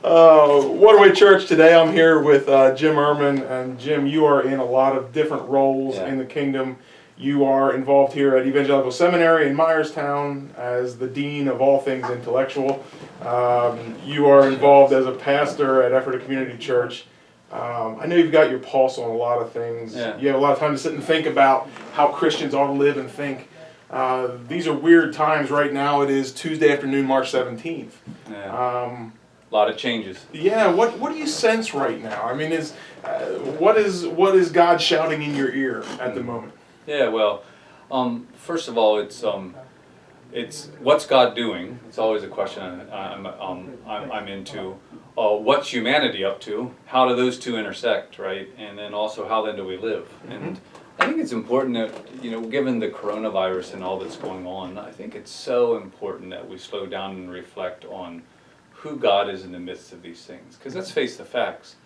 Waterway Church, today I'm here with Jim Ehrman, and Jim, you are in a lot of different roles in the kingdom. You are involved here at Evangelical Seminary in Myerstown as the Dean of all things intellectual. You are involved as a pastor at Effort of Community Church. I know you've got your pulse on a lot of things. Yeah. You have a lot of time to sit and think about how Christians ought to live and think. These are weird times right now. It is Tuesday afternoon, March 17th. Yeah. A lot of changes. Yeah, what do you sense right now? I mean, what is God shouting in your ear at the moment? Yeah, well, first of all, it's what's God doing? It's always a question I'm into. What's humanity up to? How do those two intersect, right? And then also, how then do we live? And I think it's important that, given the coronavirus and all that's going on, I think it's so important that we slow down and reflect on who God is in the midst of these things. Because let's face the facts.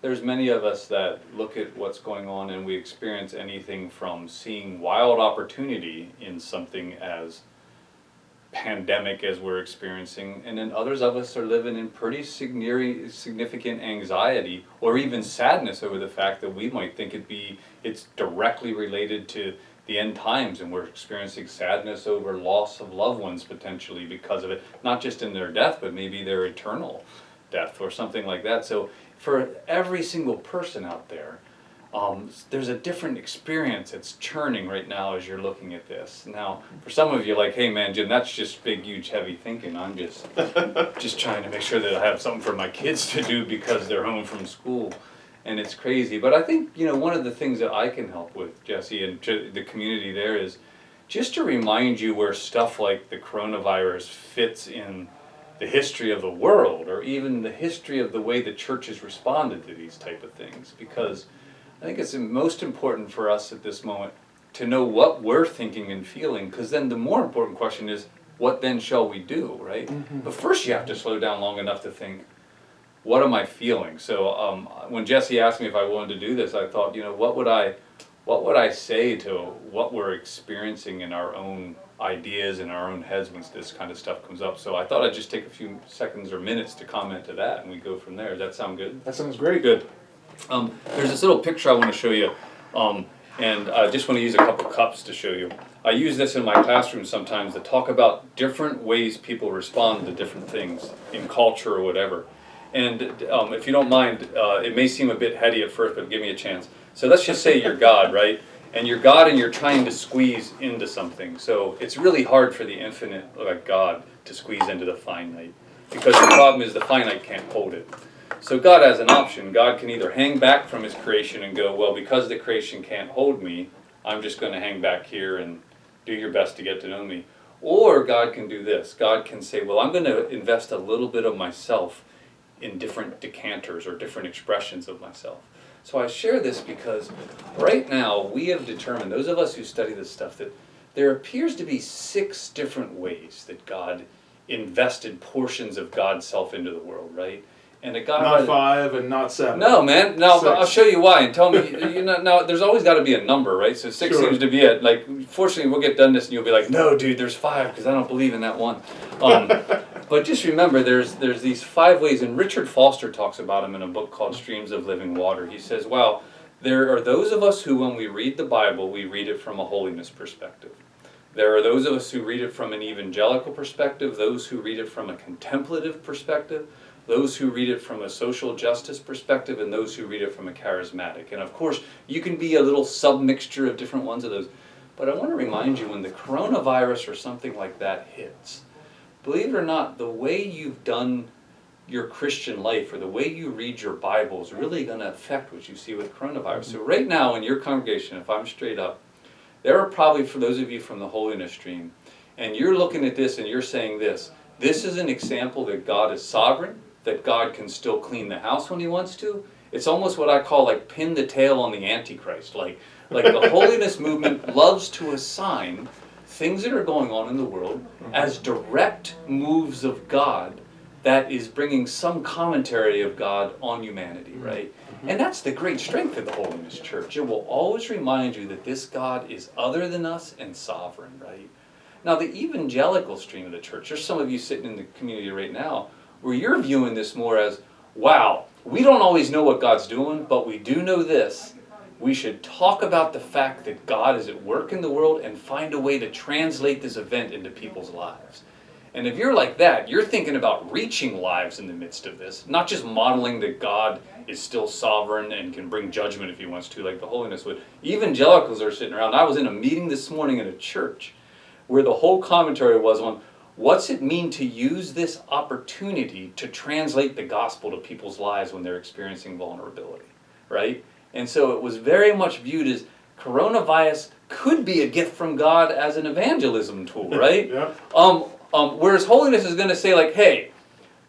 There's many of us that look at what's going on and we experience anything from seeing wild opportunity in something as pandemic as we're experiencing, and then others of us are living in pretty significant anxiety or even sadness over the fact that we might think it's directly related to the end times, and we're experiencing sadness over loss of loved ones potentially because of it, not just in their death, but maybe their eternal death or something like that. So for every single person out there, there's a different experience that's churning right now as you're looking at this. Now, for some of you, like, hey man, Jim, that's just big, huge, heavy thinking. I'm just trying to make sure that I have something for my kids to do because they're home from school. And it's crazy. But I think, one of the things that I can help with, Jesse, and the community there is just to remind you where stuff like the coronavirus fits in the history of the world, or even the history of the way the church has responded to these type of things. Because I think it's most important for us at this moment to know what we're thinking and feeling, because then the more important question is, what then shall we do, right? But first you have to slow down long enough to think, what am I feeling? So when Jesse asked me if I wanted to do this, I thought, what would I say to what we're experiencing in our own ideas in our own heads when this kind of stuff comes up? So I thought I'd just take a few seconds or minutes to comment to that, and we go from there. Does that sound good? That sounds great. Good. There's this little picture I want to show you, and I just want to use a couple cups to show you. I use this in my classroom sometimes to talk about different ways people respond to different things in culture or whatever. And if you don't mind, it may seem a bit heady at first, but give me a chance. So let's just say you're God, right? And you're God and you're trying to squeeze into something. So it's really hard for the infinite, like God, to squeeze into the finite. Because the problem is the finite can't hold it. So God has an option. God can either hang back from his creation and go, well, because the creation can't hold me, I'm just going to hang back here and do your best to get to know me. Or God can do this. God can say, well, I'm going to invest a little bit of myself in different decanters or different expressions of myself. So I share this because right now we have determined, those of us who study this stuff, that there appears to be 6 different ways that God invested portions of God's self into the world, right? And that God not 5 and not 7. No, man. No, 6. I'll show you why. And tell me, now there's always got to be a number, right? So 6 seems to be it. Like, fortunately, we'll get done this and you'll be like, no, dude, there's 5 because I don't believe in that one. But just remember, there's these 5 ways, and Richard Foster talks about them in a book called Streams of Living Water. He says, wow, there are those of us who, when we read the Bible, we read it from a holiness perspective. There are those of us who read it from an evangelical perspective, those who read it from a contemplative perspective, those who read it from a social justice perspective, and those who read it from a charismatic. And of course, you can be a little submixture of different ones of those. But I want to remind you, when the coronavirus or something like that hits, believe it or not, the way you've done your Christian life or the way you read your Bible is really going to affect what you see with coronavirus. So right now in your congregation, if I'm straight up, there are probably, for those of you from the holiness stream, and you're looking at this and you're saying this is an example that God is sovereign, that God can still clean the house when he wants to. It's almost what I call like pin the tail on the Antichrist. Like the holiness movement loves to assign things that are going on in the world as direct moves of God that is bringing some commentary of God on humanity, right? And that's the great strength of the Holiness Church. It will always remind you that this God is other than us and sovereign, right? Now, the evangelical stream of the church, there's some of you sitting in the community right now, where you're viewing this more as, wow, we don't always know what God's doing, but we do know this. We should talk about the fact that God is at work in the world and find a way to translate this event into people's lives. And if you're like that, you're thinking about reaching lives in the midst of this, not just modeling that God is still sovereign and can bring judgment if he wants to, like the holiness would. Evangelicals are sitting around. I was in a meeting this morning in a church where the whole commentary was on what's it mean to use this opportunity to translate the gospel to people's lives when they're experiencing vulnerability, right? And so it was very much viewed as coronavirus could be a gift from God as an evangelism tool, right? Yeah. Whereas holiness is going to say, like, hey,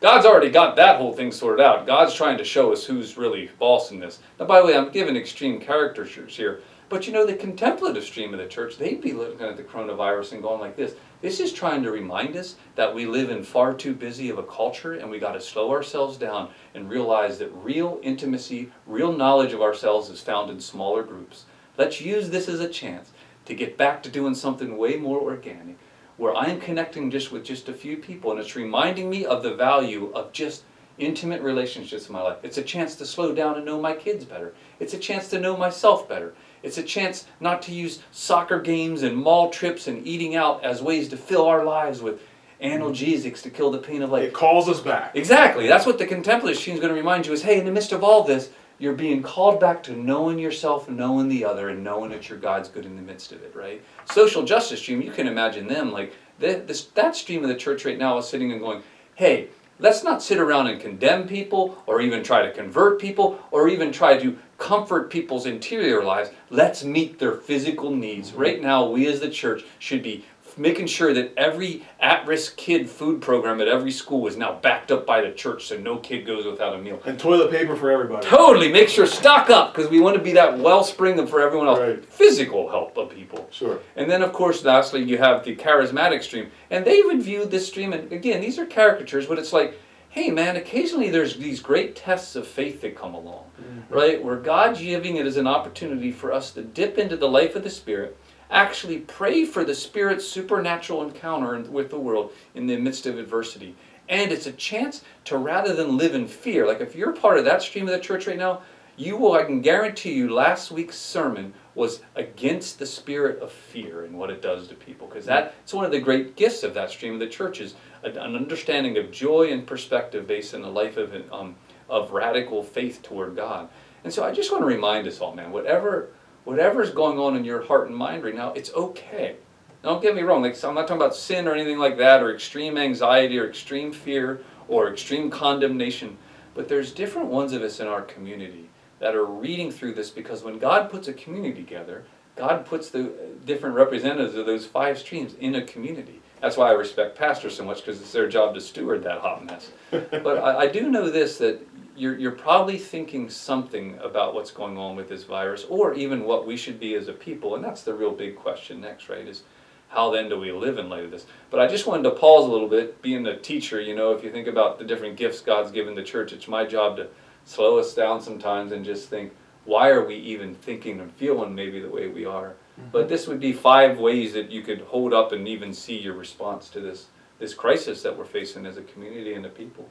God's already got that whole thing sorted out. God's trying to show us who's really false in this. Now, by the way, I'm giving extreme caricatures here. But you know, the contemplative stream of the church, they'd be looking at the coronavirus and going like this. This is trying to remind us that we live in far too busy of a culture, and we got to slow ourselves down and realize that real intimacy, real knowledge of ourselves is found in smaller groups. Let's use this as a chance to get back to doing something way more organic, where I'm connecting with just a few people, and it's reminding me of the value of just intimate relationships in my life. It's a chance to slow down and know my kids better. It's a chance to know myself better. It's a chance not to use soccer games and mall trips and eating out as ways to fill our lives with analgesics to kill the pain of life. It calls us back. Exactly. That's what the contemplative stream is going to remind you is, hey, in the midst of all this, you're being called back to knowing yourself, knowing the other, and knowing that your God's good in the midst of it, right? Social justice stream, you can imagine them, like, that stream of the church right now is sitting and going, hey, let's not sit around and condemn people or even try to convert people or even try to comfort people's interior lives. Let's meet their physical needs. Right now, we as the church should be making sure that every at-risk kid food program at every school is now backed up by the church so no kid goes without a meal. And toilet paper for everybody. Totally. Make sure stock up because we want to be that wellspring for everyone else. Right. Physical help of people. Sure. And then, of course, lastly, you have the charismatic stream. And they even viewed this stream, and again, these are caricatures, but it's like, hey man, occasionally there's these great tests of faith that come along, right? Where God's giving it as an opportunity for us to dip into the life of the Spirit, actually pray for the Spirit's supernatural encounter with the world in the midst of adversity. And it's a chance to, rather than live in fear, like if you're part of that stream of the church right now, I can guarantee you last week's sermon was against the spirit of fear and what it does to people. Because that's one of the great gifts of that stream of the church is an understanding of joy and perspective based on a life of radical faith toward God. And so I just want to remind us all, man, whatever's going on in your heart and mind right now, it's okay. Don't get me wrong, like, so I'm not talking about sin or anything like that, or extreme anxiety, or extreme fear, or extreme condemnation. But there's different ones of us in our community that are reading through this, because when God puts a community together, God puts the different representatives of those 5 streams in a community. That's why I respect pastors so much, because it's their job to steward that hot mess. But I do know this, that you're probably thinking something about what's going on with this virus, or even what we should be as a people, and that's the real big question next, right, is how then do we live in light of this? But I just wanted to pause a little bit, being a teacher, you know, if you think about the different gifts God's given the church, it's my job to slow us down sometimes and just think, why are we even thinking and feeling maybe the way we are? But this would be 5 ways that you could hold up and even see your response to this crisis that we're facing as a community and a people.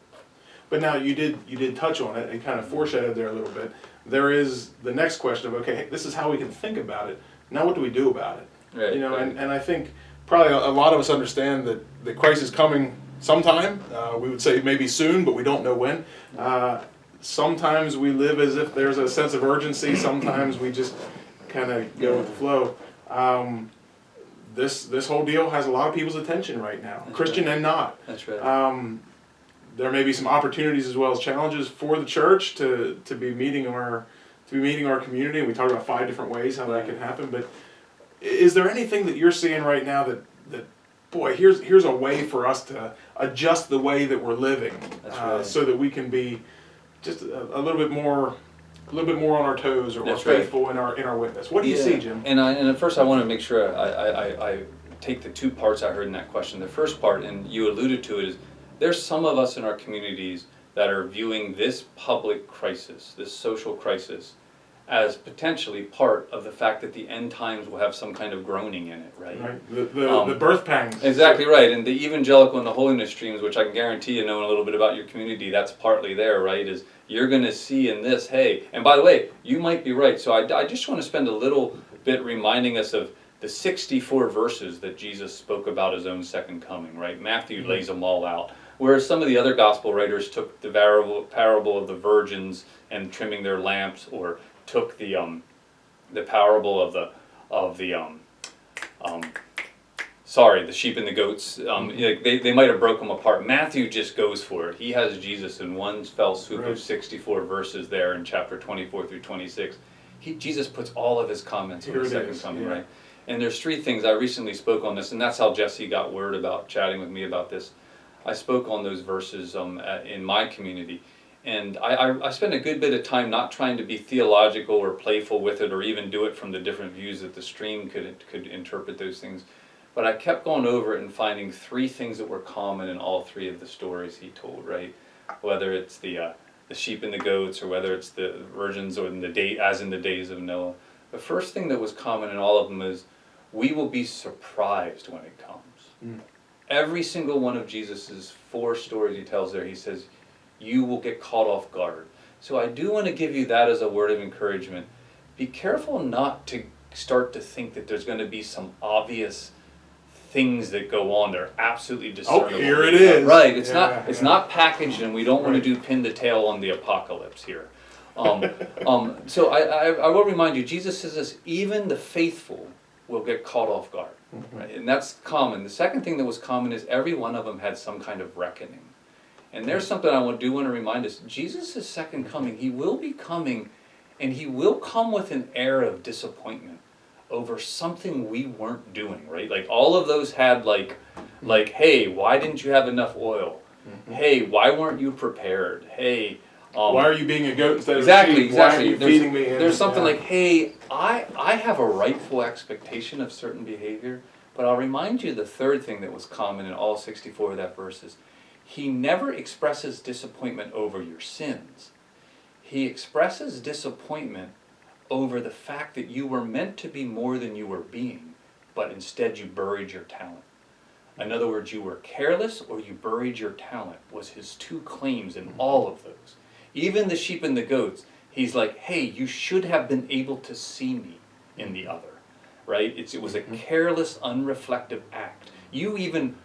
But now you did touch on it and kind of foreshadowed there a little bit. There is the next question of, okay, this is how we can think about it. Now what do we do about it? Right, you know, right. And I think probably a lot of us understand that the crisis is coming sometime. We would say maybe soon, but we don't know when. Sometimes we live as if there's a sense of urgency. Sometimes we just kind of go with the flow. This whole deal has a lot of people's attention right now, That's Christian right. and not. That's right. There may be some opportunities as well as challenges for the church to be meeting our community. We talked about 5 different ways how that can happen. But is there anything that you're seeing right now that boy, here's a way for us to adjust the way that we're living, Right. so that we can be just a little bit more on our toes, or That's faithful in our witness. What do you see, Jim? And at first I want to make sure I take the 2 parts I heard in that question. The first part, and you alluded to it, is there's some of us in our communities that are viewing this public crisis, this social crisis, as potentially part of the fact that the end times will have some kind of groaning in it, right? Right. The birth pangs. Exactly right. And the evangelical and the holiness streams, which I can guarantee you knowing a little bit about your community, that's partly there, right? Is you're going to see in this, hey, and by the way, you might be right. So I just want to spend a little bit reminding us of the 64 verses that Jesus spoke about his own second coming, right? Matthew lays them all out. Whereas some of the other gospel writers took the parable of the virgins and trimming their lamps, or took the parable of the sheep and the goats. They might have broke them apart. Matthew just goes for it. He has Jesus in one fell swoop of 64 verses there in chapter 24 through 26. Jesus puts all of his comments on the second coming, right? And there's three things. I recently spoke on this, and that's how Jesse got word about chatting with me about this. I spoke on those verses in my community. And I spent a good bit of time not trying to be theological or playful with it, or even do it from the different views that the stream could interpret those things. But I kept going over it and finding three things that were common in all three of the stories he told, right? Whether it's the sheep and the goats, or whether it's the virgins, or as in the days of Noah. The first thing that was common in all of them is, we will be surprised when it comes. Every single one of Jesus's 4 stories he tells there, he says, you will get caught off guard. So I do want to give you that as a word of encouragement. Be careful not to start to think that there's going to be some obvious things that go on that are absolutely discernible. Oh, here it is. Right. It's not packaged, and we don't want to do pin the tail on the apocalypse here. So I will remind you, Jesus says this, even the faithful will get caught off guard. Right? And that's common. The second thing that was common is every one of them had some kind of reckoning. And there's something I do want to remind us. Jesus' second coming, he will be coming, and he will come with an air of disappointment over something we weren't doing, right? Like all of those had like, hey, why didn't you have enough oil? Hey, why weren't you prepared? Hey, why are you being a goat instead of a sheep? Exactly. Why are you feeding me? There's something like, hey, I have a rightful expectation of certain behavior, but I'll remind you the third thing that was common in all 64 of that verses. He never expresses disappointment over your sins. He expresses disappointment over the fact that you were meant to be more than you were being, but instead you buried your talent. In other words, you were careless or you buried your talent, was his 2 claims in all of those. Even the sheep and the goats, he's like, hey, you should have been able to see me in the other, right? It was a careless, unreflective act. You even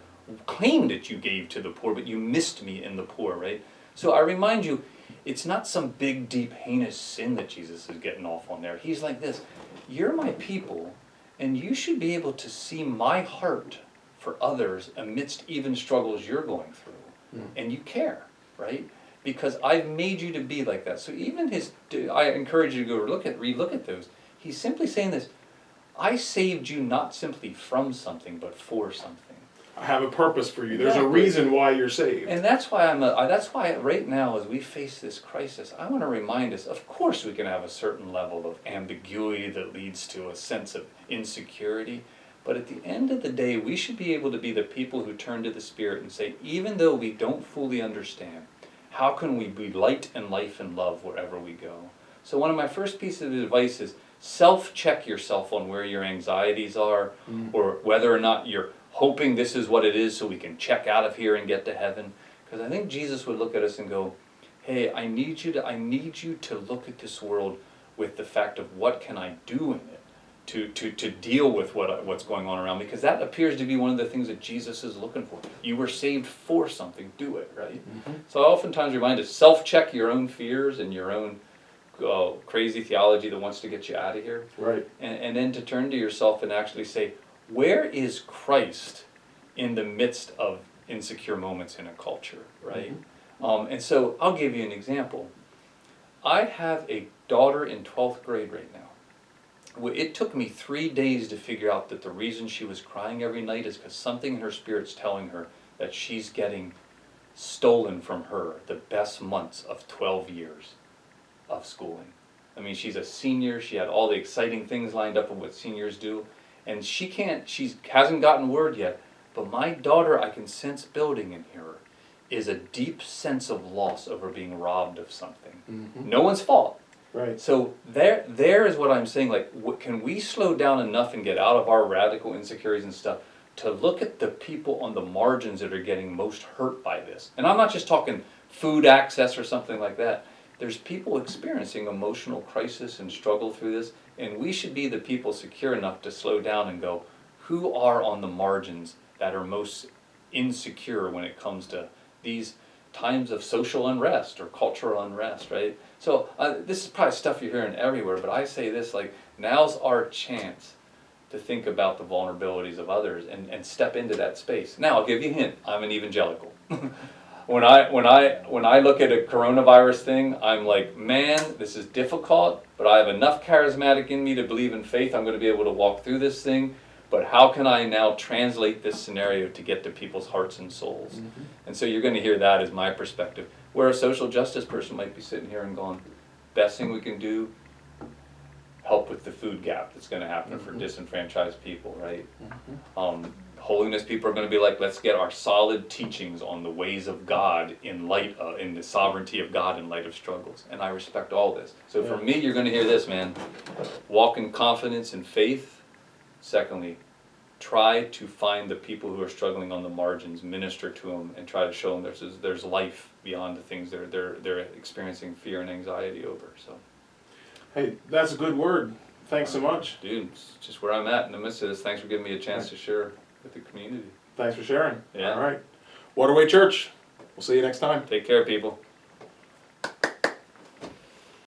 claimed that you gave to the poor, but you missed me in the poor, right? So I remind you, it's not some big, deep, heinous sin that Jesus is getting off on there. He's like this, you're my people, and you should be able to see my heart for others amidst even struggles you're going through. And you care, right? Because I've made you to be like that. So even I encourage you to go relook at those. He's simply saying this, I saved you not simply from something, but for something. I have a purpose for you. There's a reason why you're saved. And that's why that's why right now, as we face this crisis, I want to remind us, of course we can have a certain level of ambiguity that leads to a sense of insecurity. But at the end of the day, we should be able to be the people who turn to the Spirit and say, even though we don't fully understand, how can we be light and life and love wherever we go? So one of my first pieces of advice is self-check yourself on where your anxieties are, or whether or not you're hoping this is what it is so we can check out of here and get to heaven. Because I think Jesus would look at us and go, hey, I need you to look at this world with the fact of what can I do in it to deal with what's going on around me, because that appears to be one of the things that Jesus is looking for. You were saved for something, do it, right? So I oftentimes remind us, self-check your own fears and your own crazy theology that wants to get you out of here. Right. And then to turn to yourself and actually say, where is Christ in the midst of insecure moments in a culture, right? And so I'll give you an example. I have a daughter in 12th grade right now. It took me 3 days to figure out that the reason she was crying every night is because something in her spirit's telling her that she's getting stolen from her the best months of 12 years of schooling. I mean, she's a senior. She had all the exciting things lined up of what seniors do. And she hasn't gotten word yet, but my daughter, I can sense building in her, is a deep sense of loss over being robbed of something. No one's fault. Right. So there is what I'm saying, like, can we slow down enough and get out of our radical insecurities and stuff to look at the people on the margins that are getting most hurt by this? And I'm not just talking food access or something like that. There's people experiencing emotional crisis and struggle through this, and we should be the people secure enough to slow down and go, who are on the margins that are most insecure when it comes to these times of social unrest or cultural unrest, right? So this is probably stuff you're hearing everywhere, but I say this, like, now's our chance to think about the vulnerabilities of others and step into that space. Now, I'll give you a hint. I'm an evangelical. When I look at a coronavirus thing, I'm like, man, this is difficult, but I have enough charismatic in me to believe in faith. I'm going to be able to walk through this thing. But how can I now translate this scenario to get to people's hearts and souls? Mm-hmm. And so you're going to hear that as my perspective. Where a social justice person might be sitting here and going, best thing we can do, help with the food gap that's going to happen mm-hmm. for disenfranchised people, right? Mm-hmm. Holiness people are going to be like, let's get our solid teachings on the ways of God in the sovereignty of God in light of struggles. And I respect all this. So for me, you're going to hear this, man. Walk in confidence and faith. Secondly, try to find the people who are struggling on the margins, minister to them, and try to show them there's life beyond the things they're experiencing fear and anxiety over. So, hey, that's a good word. Thanks so much, dude. It's just where I'm at in the midst of this. Thanks for giving me a chance to share with the community. Thanks for sharing. Yeah. All right, Waterway Church. We'll see you next time. Take care, people.